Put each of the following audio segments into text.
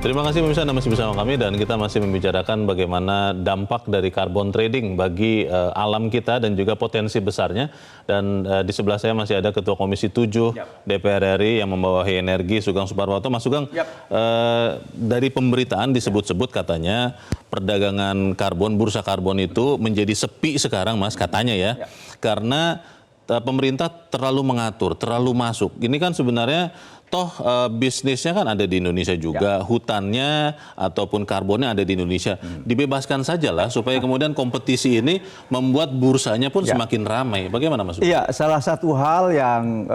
Terima kasih pemirsa, Anda masih bersama kami dan kita masih membicarakan bagaimana dampak dari carbon trading bagi alam kita dan juga potensi besarnya. Dan di sebelah saya masih ada Ketua Komisi 7 DPR RI yang membawahi energi, Sugeng Suparwoto. Mas Sugeng, dari pemberitaan disebut-sebut katanya perdagangan karbon, bursa karbon itu menjadi sepi sekarang, Mas, katanya ya. Karena pemerintah terlalu mengatur, terlalu masuk. Ini kan sebenarnya toh bisnisnya kan ada di Indonesia juga, hutannya ataupun karbonnya ada di Indonesia. Dibebaskan sajalah supaya kemudian kompetisi ini membuat bursanya pun semakin ramai. Bagaimana Mas? Iya, salah satu hal yang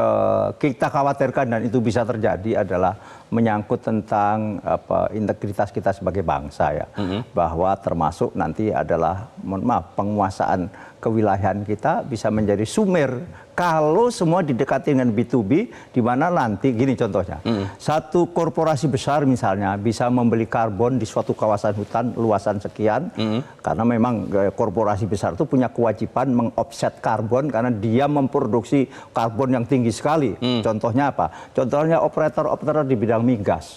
kita khawatirkan dan itu bisa terjadi adalah menyangkut tentang integritas kita sebagai bangsa ya. Bahwa termasuk nanti adalah, mohon maaf, penguasaan kewilayahan kita bisa menjadi sumir kalau semua didekati dengan B2B, di mana nanti gini contohnya, satu korporasi besar misalnya bisa membeli karbon di suatu kawasan hutan luasan sekian, karena memang korporasi besar itu punya kewajiban mengofset karbon karena dia memproduksi karbon yang tinggi sekali. Contohnya apa? Contohnya operator-operator di bidang migas.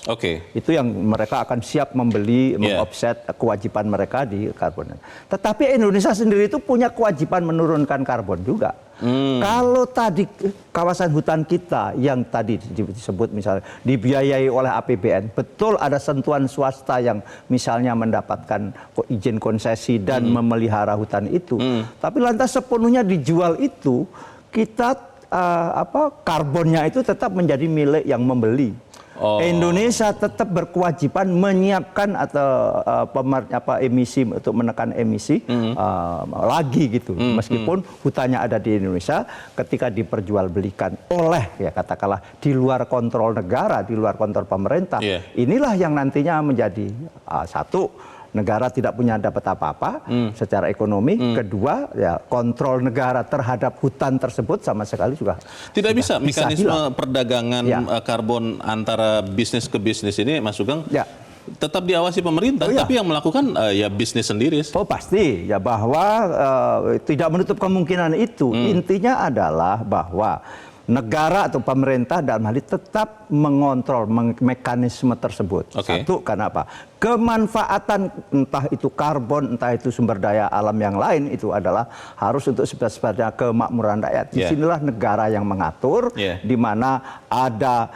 Itu yang mereka akan siap membeli, mengofset kewajiban mereka di karbon. Tetapi Indonesia sendiri itu punya kewajiban menurunkan karbon juga. Kalau tadi kawasan hutan kita yang tadi disebut misalnya dibiayai oleh APBN, betul ada sentuhan swasta yang misalnya mendapatkan izin konsesi dan memelihara hutan itu, tapi lantas sepenuhnya dijual itu, kita karbonnya itu tetap menjadi milik yang membeli. Indonesia tetap berkewajiban menyiapkan atau emisi untuk menekan emisi lagi gitu, meskipun hutannya ada di Indonesia, ketika diperjualbelikan oleh ya katakanlah di luar kontrol negara, di luar kontrol pemerintah, inilah yang nantinya menjadi satu, negara tidak punya dapat apa-apa secara ekonomi. Kedua, ya kontrol negara terhadap hutan tersebut sama sekali juga tidak bisa mekanisme perdagangan karbon antara bisnis ke bisnis ini, Mas Sugeng, tetap diawasi pemerintah, tapi yang melakukan ya bisnis sendiri. Oh pasti, ya bahwa tidak menutup kemungkinan itu. Intinya adalah bahwa negara atau pemerintah dalam hal ini tetap mengontrol mekanisme tersebut. Satu, karena apa? Kemanfaatan entah itu karbon, entah itu sumber daya alam yang lain, itu adalah harus untuk sebenarnya kemakmuran rakyat. Disinilah negara yang mengatur, di mana ada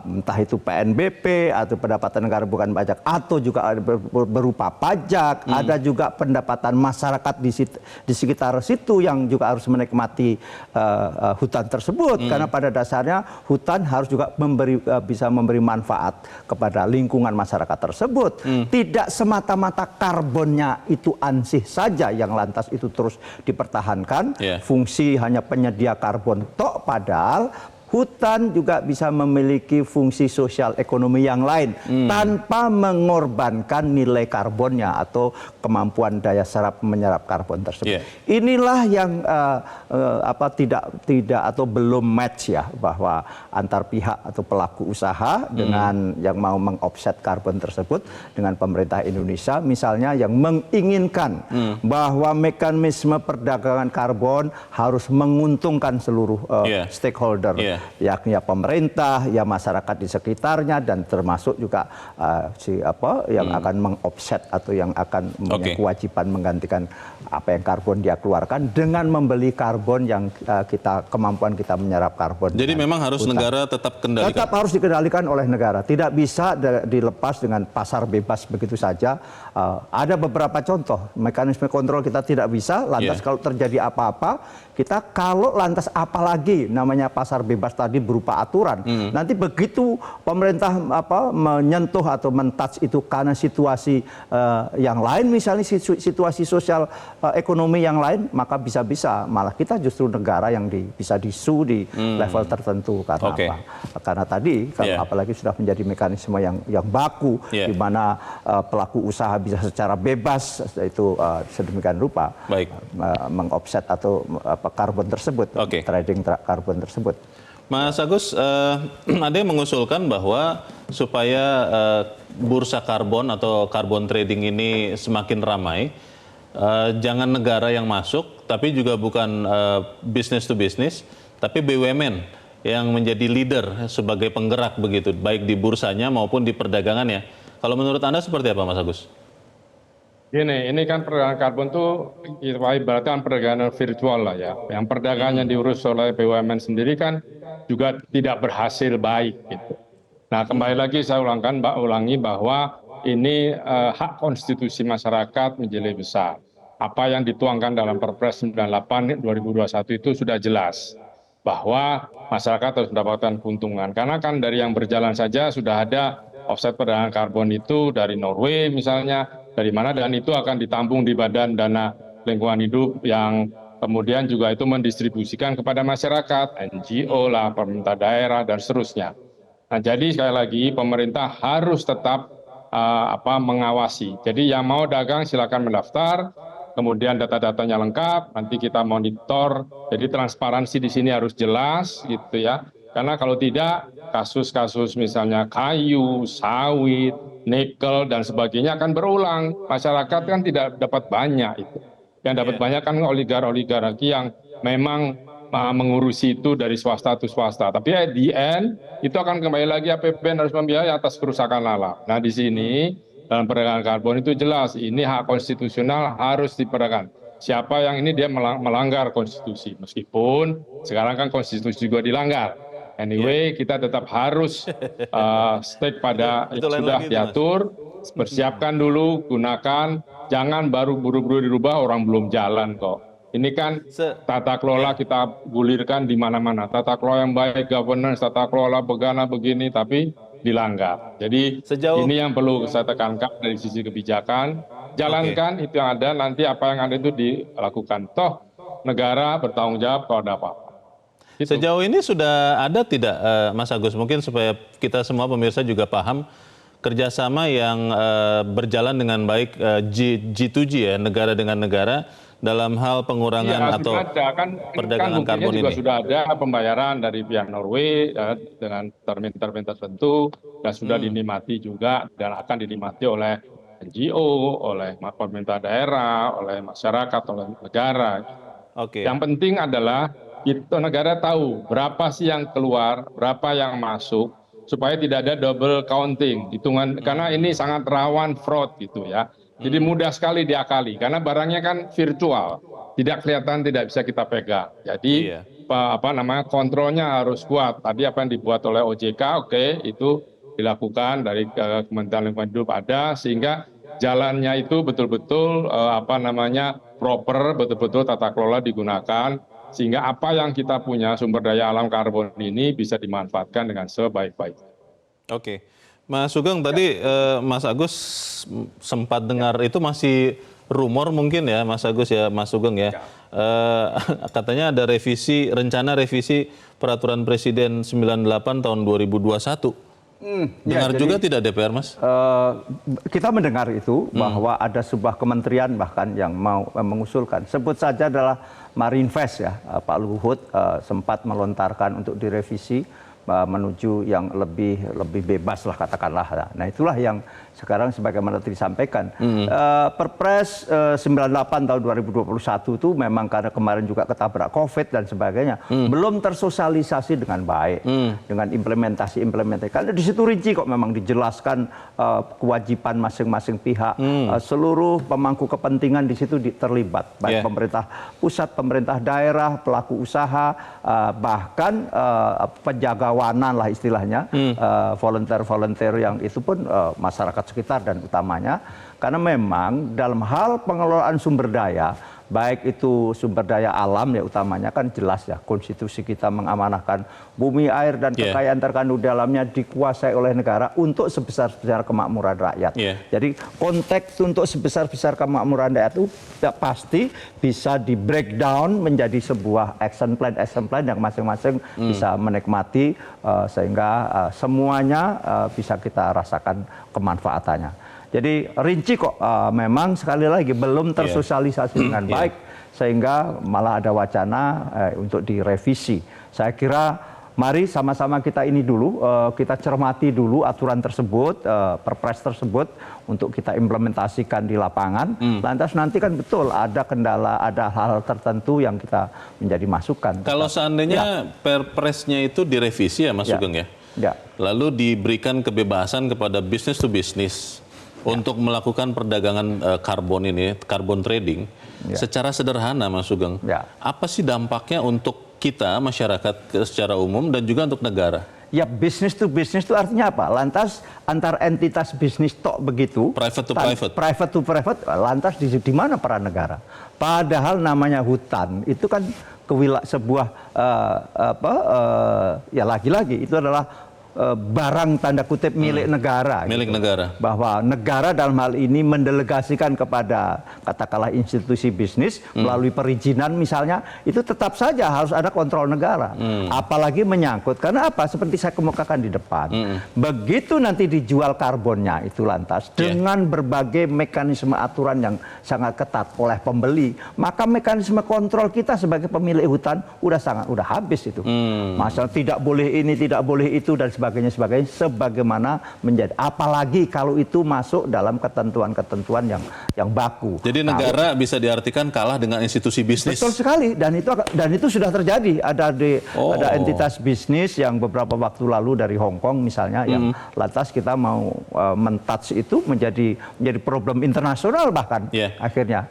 entah itu PNBP atau pendapatan negara bukan pajak, atau juga berupa pajak, ada juga pendapatan masyarakat di sekitar situ yang juga harus menikmati hutan tersebut, karena pada dasarnya hutan harus juga bisa memberi manfaat kepada lingkungan masyarakat tersebut. Tidak semata-mata karbonnya itu ansih saja yang lantas itu terus dipertahankan, fungsi hanya penyedia karbon tok, padahal hutan juga bisa memiliki fungsi sosial ekonomi yang lain tanpa mengorbankan nilai karbonnya atau kemampuan daya serap menyerap karbon tersebut. Inilah yang tidak atau belum match ya, bahwa antar pihak atau pelaku usaha dengan yang mau mengofset karbon tersebut dengan pemerintah Indonesia misalnya yang menginginkan bahwa mekanisme perdagangan karbon harus menguntungkan seluruh stakeholder, yakni pemerintah, ya masyarakat di sekitarnya, dan termasuk juga yang akan mengofset atau yang akan punya kewajiban menggantikan apa yang karbon dia keluarkan dengan membeli karbon yang kemampuan kita menyerap karbon. Jadi memang harus hutan. Negara tetap kendalikan. Tetap harus dikendalikan oleh negara. Tidak bisa dilepas dengan pasar bebas begitu saja. Ada beberapa contoh mekanisme kontrol kita tidak bisa. Lantas kalau terjadi apa-apa, kita kalau lantas apalagi namanya pasar bebas tadi berupa aturan. Nanti begitu pemerintah menyentuh atau mentouch itu karena situasi yang lain, misalnya situasi sosial ekonomi yang lain, maka bisa-bisa malah kita justru negara yang bisa disu di level tertentu. Karena apa? Karena tadi kalau apalagi sudah menjadi mekanisme yang baku, di mana pelaku usaha bisa secara bebas itu sedemikian rupa mengofset atau karbon tersebut, trading karbon tersebut. Mas Agus, ada yang mengusulkan bahwa supaya bursa karbon atau carbon trading ini semakin ramai, jangan negara yang masuk, tapi juga bukan business to business, tapi BUMN yang menjadi leader sebagai penggerak begitu, baik di bursanya maupun di perdagangannya. Kalau menurut Anda seperti apa, Mas Agus? Gini, ini kan perdagangan karbon tuh ibaratnya perdagangan virtual lah ya. Yang perdagangan yang diurus oleh BUMN sendiri kan juga tidak berhasil baik gitu. Nah, kembali lagi saya ulangi bahwa ini hak konstitusi masyarakat menjadi lebih besar. Apa yang dituangkan dalam Perpres 98 2021 itu sudah jelas bahwa masyarakat harus mendapatkan keuntungan. Karena kan dari yang berjalan saja sudah ada offset perdagangan karbon itu dari Norway misalnya, dari mana, dan itu akan ditampung di Badan Dana Lingkungan Hidup yang kemudian juga itu mendistribusikan kepada masyarakat, NGO lah, pemerintah daerah, dan seterusnya. Nah, jadi sekali lagi pemerintah harus tetap mengawasi. Jadi yang mau dagang silakan mendaftar, kemudian data-datanya lengkap, nanti kita monitor. Jadi transparansi di sini harus jelas gitu ya. Karena kalau tidak, kasus-kasus misalnya kayu, sawit, nikel dan sebagainya akan berulang. Masyarakat kan tidak dapat banyak itu. Yang dapat banyak kan oligarki yang memang mengurusi itu dari swasta ke swasta. Tapi at the end itu akan kembali lagi APBN harus membiayai atas kerusakan alam. Nah, di sini dalam perdagangan karbon itu jelas ini hak konstitusional harus diperdagang. Siapa yang ini dia melanggar konstitusi, meskipun sekarang kan konstitusi juga dilanggar. Anyway, kita tetap harus stick pada yang sudah diatur, persiapkan dulu, gunakan, jangan baru buru-buru dirubah, orang belum jalan kok. Ini kan tata kelola kita gulirkan di mana-mana. Tata kelola yang baik, governance, tata kelola begini, tapi dilanggar. Jadi ini yang perlu saya tekankan dari sisi kebijakan. Jalankan itu yang ada, nanti apa yang ada itu dilakukan. Toh negara bertanggung jawab kalau ada apa-apa. Gitu. Sejauh ini sudah ada tidak, Mas Agus, mungkin supaya kita semua pemirsa juga paham, kerjasama yang berjalan dengan baik G2G ya, negara dengan negara, dalam hal pengurangan atau perdagangan karbon ini? Juga sudah ada pembayaran dari pihak Norway dengan termin tertentu, dan sudah dinikmati juga dan akan dinikmati oleh NGO, oleh pemerintah daerah, oleh masyarakat, oleh negara. Yang penting adalah itu negara tahu berapa sih yang keluar, berapa yang masuk, supaya tidak ada double counting hitungan, karena ini sangat rawan fraud gitu ya. Jadi mudah sekali diakali karena barangnya kan virtual, tidak kelihatan, tidak bisa kita pegang. Jadi kontrolnya harus kuat. Tadi apa yang dibuat oleh OJK, itu dilakukan dari Kementerian Lingkungan Hidup ada, sehingga jalannya itu betul-betul proper, betul-betul tata kelola digunakan, sehingga apa yang kita punya sumber daya alam karbon ini bisa dimanfaatkan dengan sebaik-baiknya. Oke. Mas Sugeng, tadi Mas Agus sempat dengar itu masih rumor mungkin ya, Mas Agus ya, Mas Sugeng ya. Katanya ada rencana revisi Peraturan Presiden 98 tahun 2021. Dengar juga tidak DPR, Mas? Kita mendengar itu bahwa ada sebuah kementerian bahkan yang mau mengusulkan. Sebut saja adalah Marinvest ya, Pak Luhut sempat melontarkan untuk direvisi menuju yang lebih bebas lah katakanlah. Nah itulah yang sekarang sebagaimana tadi disampaikan. Perpres 98 tahun 2021 itu memang karena kemarin juga ketabrak COVID dan sebagainya, belum tersosialisasi dengan baik, dengan implementasi. Karena di situ rinci kok memang dijelaskan kewajiban masing-masing pihak, seluruh pemangku kepentingan di situ terlibat, baik pemerintah pusat, pemerintah daerah, pelaku usaha, bahkan penjagawanan lah istilahnya, volunteer yang itu pun masyarakat sekitar dan utamanya, karena memang dalam hal pengelolaan sumber daya, baik itu sumber daya alam ya utamanya kan jelas ya, konstitusi kita mengamanahkan bumi, air dan kekayaan terkandung dalamnya dikuasai oleh negara untuk sebesar-besar kemakmuran rakyat. Jadi konteks untuk sebesar-besar kemakmuran rakyat itu pasti bisa di breakdown menjadi sebuah action plan yang masing-masing bisa menikmati sehingga semuanya bisa kita rasakan kemanfaatannya. Jadi rinci kok memang sekali lagi belum tersosialisasi dengan baik, sehingga malah ada wacana untuk direvisi. Saya kira mari sama-sama kita ini dulu, kita cermati dulu aturan tersebut, perpres tersebut untuk kita implementasikan di lapangan. Lantas nanti kan betul ada kendala, ada hal tertentu yang kita menjadi masukan. Kalau seandainya perpresnya itu direvisi ya Mas Sugeng ya? Ya. lalu diberikan kebebasan kepada bisnis to bisnis untuk melakukan perdagangan karbon ini, karbon trading, secara sederhana Mas Sugeng. Ya. Apa sih dampaknya untuk kita, masyarakat secara umum, dan juga untuk negara? Ya, business to business itu artinya apa? Lantas antar entitas bisnis tok begitu, Private to private. private to private, lantas di mana peran negara? Padahal namanya hutan itu kan sebuah ya lagi-lagi itu adalah barang tanda kutip milik negara. Milik gitu. negara. Bahwa negara dalam hal ini mendelegasikan kepada katakanlah institusi bisnis melalui perizinan misalnya, itu tetap saja harus ada kontrol negara. Apalagi menyangkut, karena apa? Seperti saya kemukakan di depan. Begitu nanti dijual karbonnya itu lantas dengan berbagai mekanisme aturan yang sangat ketat oleh pembeli, maka mekanisme kontrol kita sebagai pemilik hutan udah habis itu. Masalah tidak boleh ini, tidak boleh itu dan sebagainya sebagaimana menjadi, apalagi kalau itu masuk dalam ketentuan-ketentuan yang baku. Jadi negara bisa diartikan kalah dengan institusi bisnis. Betul sekali, dan itu sudah terjadi. Ada entitas bisnis yang beberapa waktu lalu dari Hong Kong misalnya yang lantas kita mau mentouch itu menjadi problem internasional bahkan akhirnya.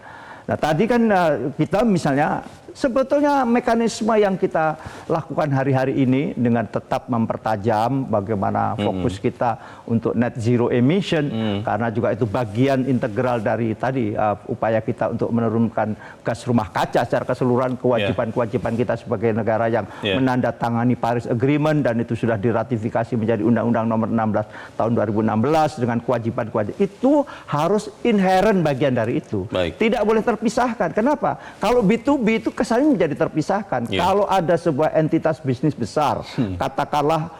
Nah, tadi kan kita misalnya sebetulnya mekanisme yang kita lakukan hari-hari ini dengan tetap mempertajam bagaimana fokus kita untuk net zero emission, karena juga itu bagian integral dari tadi upaya kita untuk menurunkan gas rumah kaca secara keseluruhan, kewajiban-kewajiban kita sebagai negara yang menandatangani Paris Agreement, dan itu sudah diratifikasi menjadi Undang-Undang Nomor 16 tahun 2016 dengan kewajiban-kewajiban itu harus inherent bagian dari itu. Tidak boleh terpisahkan. Kenapa? Kalau B2B itu kesannya menjadi terpisahkan. Kalau ada sebuah entitas bisnis besar, katakanlah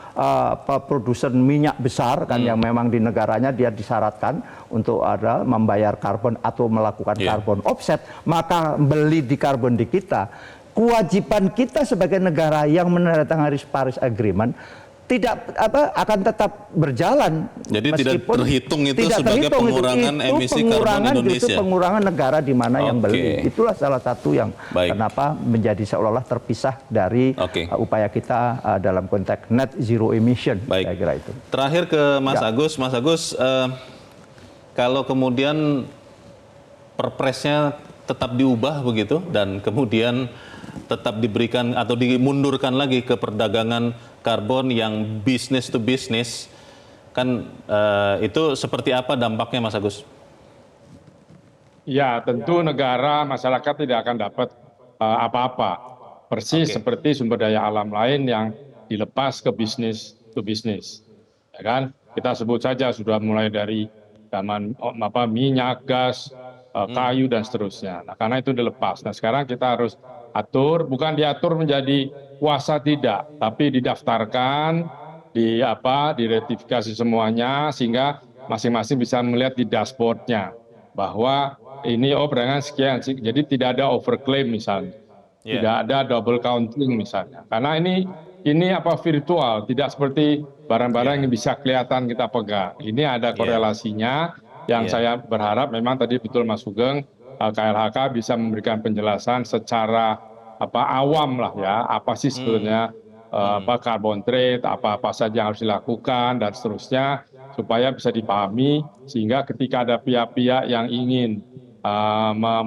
produsen minyak besar kan yang memang di negaranya dia disyaratkan untuk ada membayar karbon atau melakukan karbon offset, maka beli di karbon di kita. Kewajiban kita sebagai negara yang menandatangani Paris Agreement akan tetap berjalan. Jadi tidak terhitung itu sebagai pengurangan emisi karbon Indonesia. Itu pengurangan negara di mana yang beli. Itulah salah satu yang kenapa menjadi seolah-olah terpisah dari upaya kita dalam konteks net zero emission. Saya kira itu. Terakhir ke Mas Agus. Mas Agus, kalau kemudian perpresnya tetap diubah begitu dan kemudian tetap diberikan atau dimundurkan lagi ke perdagangan karbon yang business to business, kan itu seperti apa dampaknya Mas Agus? Ya, tentu negara, masyarakat tidak akan dapat apa-apa. Persis seperti sumber daya alam lain yang dilepas ke bisnis to bisnis. Ya kan? Kita sebut saja sudah mulai dari zaman minyak, gas, kayu dan seterusnya. Nah, karena itu dilepas. Nah, sekarang kita harus atur, bukan diatur menjadi kuasa tidak, tapi didaftarkan, diratifikasi semuanya sehingga masing-masing bisa melihat di dashboardnya bahwa ini perdagangan sekian, jadi tidak ada overclaim misalnya, tidak ada double counting misalnya, karena ini virtual, tidak seperti barang-barang yang bisa kelihatan kita pegang. Ini ada korelasinya yang saya berharap memang tadi betul Mas Sugeng, KLHK bisa memberikan penjelasan secara awam lah ya, apa sih sebetulnya carbon trade, apa saja yang harus dilakukan dan seterusnya, supaya bisa dipahami sehingga ketika ada pihak-pihak yang ingin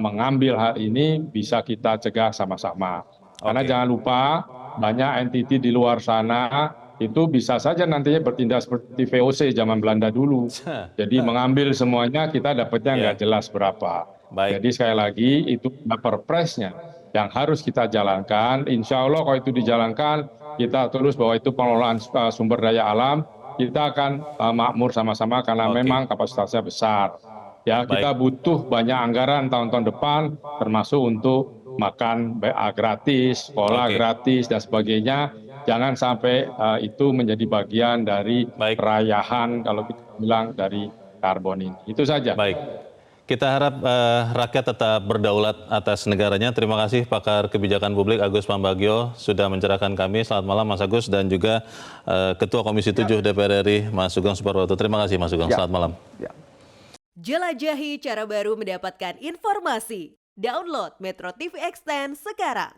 mengambil hal ini bisa kita cegah sama-sama. Karena jangan lupa banyak entiti di luar sana itu bisa saja nantinya bertindak seperti VOC zaman Belanda dulu. Jadi mengambil semuanya, kita dapatnya nggak jelas berapa. Jadi sekali lagi itu perpresnya yang harus kita jalankan. Insya Allah kalau itu dijalankan, kita terus bahwa itu pengelolaan sumber daya alam, kita akan makmur sama-sama karena memang kapasitasnya besar. Ya, kita butuh banyak anggaran tahun-tahun depan, termasuk untuk makan gratis, sekolah gratis dan sebagainya. Jangan sampai itu menjadi bagian dari perayahan kalau kita bilang dari karbon ini. Itu saja. Kita harap rakyat tetap berdaulat atas negaranya. Terima kasih pakar kebijakan publik Agus Pambagio sudah mencerahkan kami. Selamat malam Mas Agus, dan juga Ketua Komisi 7 DPR RI Mas Sugeng Suparwoto. Terima kasih Mas Sugeng. Selamat malam. Jelajahi cara baru mendapatkan informasi. Download Metro TV Extend sekarang.